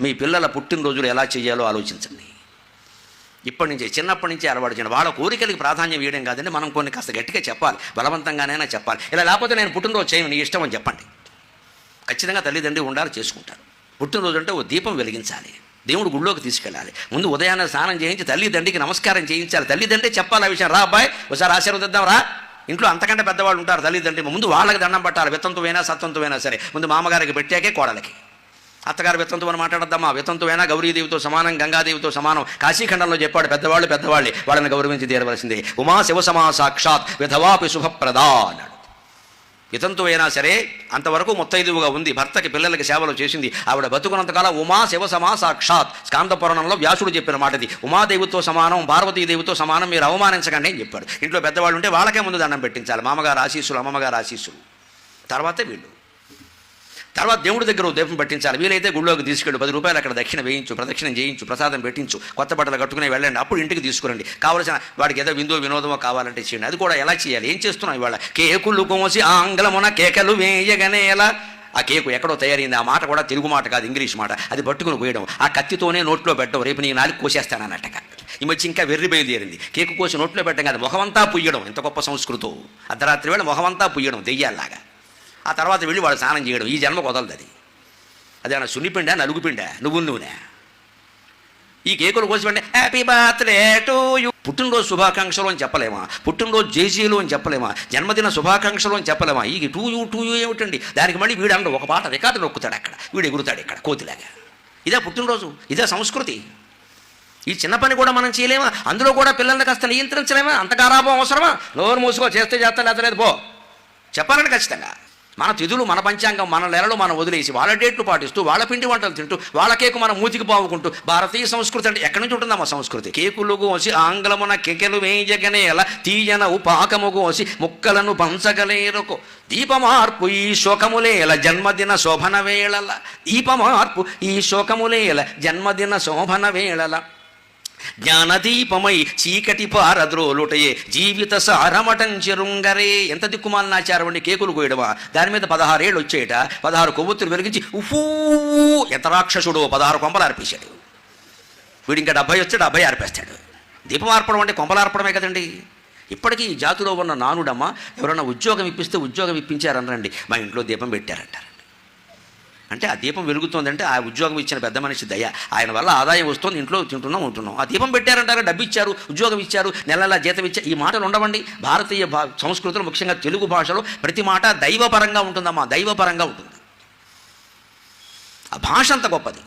మీ పిల్లల పుట్టినరోజులు ఎలా చేయాలో ఆలోచించండి. ఇప్పటి నుంచి చిన్నప్పటి నుంచి అలవాటు చేయండి. వాళ్ళ కోరికలకి ప్రాధాన్యం ఇవ్వడం కాదండి, మనం కొన్ని కాస్త గట్టిగా చెప్పాలి, బలవంతంగానైనా చెప్పాలి. ఇలా లేకపోతే నేను పుట్టినరోజు చేయను, నీ ఇష్టం అని చెప్పండి. ఖచ్చితంగా తల్లిదండ్రి ఉండాలి, చేసుకుంటారు. పుట్టినరోజు అంటే ఓ దీపం వెలిగించాలి, దేవుడు గుళ్ళోకి తీసుకెళ్ళాలి, ముందు ఉదయాన్నే స్నానం చేయించి తల్లిదండ్రికి నమస్కారం చేయించాలి. తల్లిదండ్రి చెప్పాలి ఆ విషయం, రా అబ్బాయి ఒకసారి ఆశీర్వదిద్దాం రా. ఇంట్లో అంతకంటే పెద్దవాళ్ళు ఉంటారు తల్లిదండ్రి, ముందు వాళ్ళకి దండం పట్టాలి. వితంతువైనా సత్వంతువైనా సరే ముందు మామగారికి పెట్టాకే కోడలకి. అత్తగారు వితంతు అని మాట్లాడద్దామా, వితంతువైనా గౌరీదేవితో సమానం, గంగాదేవితో సమానం. కాశీఖండంలో చెప్పాడు, పెద్దవాళ్ళే వాళ్ళని గౌరవించి తీరవలసిందే. ఉమా శివసమా సాక్షాత్ విధవాపి శుభప్రదా అన్నాడు. వితంతు అయినా సరే అంతవరకు ముత్తైదువుగా ఉంది, భర్తకి పిల్లలకి సేవలు చేసింది. ఆవిడ బతుకున్నంతకాలం ఉమా శివసమా సాక్షాత్. స్కాందపురాణంలో వ్యాసుడు చెప్పిన మాటది. ఉమాదేవితో సమానం, పార్వతీదేవితో సమానం, మీరు అవమానించకండి అని చెప్పాడు. ఇంట్లో పెద్దవాళ్ళు ఉంటే వాళ్ళకే ముందు దండం పెట్టించాలి, మామగారు ఆశీస్సులు, అమ్మమ్మగారు ఆశీస్సులు, తర్వాతే వీళ్ళు. తర్వాత దేవుడి దగ్గర దీపం పెట్టించాలి. వీలైతే గుళ్ళోకి తీసుకెళ్ళి 10 రూపాయలు అక్కడ దక్షిణ వేయించు, ప్రదక్షిణం చేయించు, ప్రసాదం పెట్టించు, కొత్త బట్టలు కట్టుకుని వెళ్ళండి. అప్పుడు ఇంటికి తీసుకురండి. కావలసిన వాడికి ఏదో వినోదమో కావాలంటే చేయండి. అది కూడా ఎలా చేయాలి, ఏం చేస్తున్నాం ఇవాళ? కేకులు కోసి ఆంగ్లమున కేకలు వేయగానే ఎలా? ఆ కేకు ఎక్కడో తయారైంది. ఆ మాట కూడా తెలుగు మాట కాదు, ఇంగ్లీష్ మాట. అది పట్టుకుని పోయడం, ఆ కత్తితోనే నోట్లో పెట్టడం, రేపు నీ నాలుగు కోసేస్తానన్నట్టుగా. ఈ మధ్య ఇంకా వెర్రి బయలుదేరింది. కేకు కోసి నోట్లో పెట్టడం కాదు, మొహమంతా పుయ్యడం. ఎంత గొప్ప సంస్కృతం! అర్ధరాత్రి వేళ మొహమంతా పుయ్యడం దెయ్యాల్లాగా. ఆ తర్వాత వెళ్ళి వాడు స్నానం చేయడం. ఈ జన్మ వదలదు అది. అదేమన్నా సున్నిపిండా, నలుగుపిండా, నూనె. ఈ కేకులు కోసి వెంటనే హ్యాపీ బర్త్డే టు యూ, పుట్టినరోజు శుభాకాంక్షలు అని చెప్పలేమా? పుట్టినరోజు జేజీలు అని చెప్పలేమా? జన్మదిన శుభాకాంక్షలు అని చెప్పలేమా? ఈ టూ యూ ఏమిటండి? దానికి మళ్ళీ వీడు అంటాడు, ఒక పాట రికార్డు నొక్కుతాడు అక్కడ, వీడు ఎగురుతాడు ఇక్కడ కోతిలాగా. ఇదే పుట్టినరోజు, ఇదే సంస్కృతి. ఈ చిన్న పని కూడా మనం చేయలేమా? అందులో కూడా పిల్లల్ని కాస్త నియంత్రించలేమా? అంత గారాబం అవసరమా? నోరు మూసుకో, చేస్తే చేస్తా లేదు పో చెప్పాలని ఖచ్చితంగా. మన తిథులు, మన పంచాంగం, మన నెలలు మనం వదిలేసి వాళ్ళ డేట్లు పాటిస్తూ, వాళ్ళ పిండి వంటలు తింటూ, వాళ్ళ కేకు మనం మూతికి పావుకుంటూ, భారతీయ సంస్కృతి అంటే ఎక్కడి నుంచి ఉంటుందమ్మా సంస్కృతి? కేకులు కోసి ఆంగ్లమున కెకెలు వేయగనేల తీయన ఉపాకము కోసి ముక్కలను పంచగలేరుకో దీపమార్పు ఈ శోకములేల జన్మదిన శోభన వేళల. దీపమార్పు ఈ శోకములేల జన్మదిన శోభన వేళల. జ్ఞానదీపమై చీకటి పారద్రోలుటయే జీవిత సారమటంచెరుంగరే. ఎంత దిక్కుమాలనాచారం అండి కేకులు కోయడమా? దాని మీద 16 ఏళ్ళు వచ్చేట, 16 కొవ్వొత్తులు వెలిగించి ఉఫూ, ఎంత రాక్షసుడు, 16 కొంపలు ఆర్పేశాడు. వీడు ఇంకా 70 వచ్చాడు, 70 ఆర్పేస్తాడు. దీపం ఆర్పడం అంటే కొంపలు ఆర్పడమే కదండి. ఇప్పటికీ ఈ జాతిలో ఉన్న నానుడమ్మ, ఎవరైనా ఉద్యోగం ఇప్పిస్తే ఉద్యోగం ఇప్పించారనరండి, మా ఇంట్లో దీపం పెట్టారంటారు. అంటే ఆ దీపం వెలుగుతుందంటే ఆ ఉద్యోగం ఇచ్చిన పెద్ద మనిషి దయ, ఆయన వల్ల ఆదాయం వస్తుంది, ఇంట్లో తింటున్నాం ఉంటున్నాం. ఆ దీపం పెట్టారంటారా, డబ్బు ఇచ్చారు, ఉద్యోగం ఇచ్చారు, నెలలా జీతం ఇచ్చారు, ఈ మాటలు ఉండవండి. భారతీయ సంస్కృతిలో ముఖ్యంగా తెలుగు భాషలో ప్రతి మాట దైవపరంగా ఉంటుందమ్మా, దైవపరంగా ఉంటుంది. ఆ భాష అంత గొప్పది.